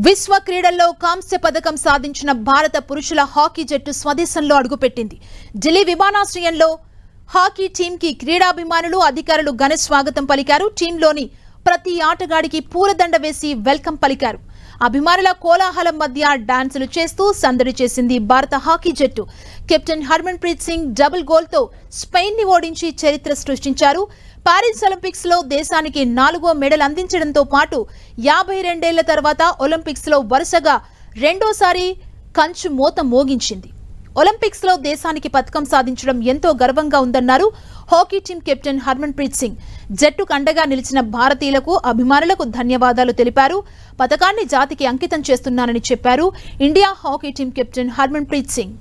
విశ్వ క్రీడల్లో కాంస్య పథకం సాధించిన భారత పురుషుల హాకీ జట్టు స్వదేశంలో అడుగుపెట్టింది. ఢిల్లీ విమానాశ్రయంలో హాకీ టీంకి క్రీడాభిమానులు, అధికారులు ఘన స్వాగతం పలికారు. టీంలోని ప్రతి ఆటగాడికి పూలదండ వేసి వెల్కమ్ పలికారు. అభిమానుల కోలాహలం మధ్య డాన్సులు చేస్తూ సందడి చేసింది భారత హాకీ జట్టు. Captain Harmanpreet Singh double గోల్తో స్పెయిన్ ని ఓడించి చరిత్ర సృష్టించారు. పారిస్ ఒలింపిక్స్ లో దేశానికి 4వ మెడల్ అందించడంతో పాటు 52 ఏళ్ల తర్వాత ఒలింపిక్స్ లో వరుసగా రెండోసారి కంచు మోత మోగించింది. ఒలింపిక్స్ లో దేశానికి పతకం సాధించడం ఎంతో గర్వంగా ఉందన్నారు hockey team captain Harmanpreet Singh. జట్టుకు అండగా నిలిచిన భారతీయులకు, అభిమానులకు ధన్యవాదాలు తెలిపారు. పతకాన్ని జాతికి అంకితం చేస్తున్నానని చెప్పారు India hockey team captain Harmanpreet Singh.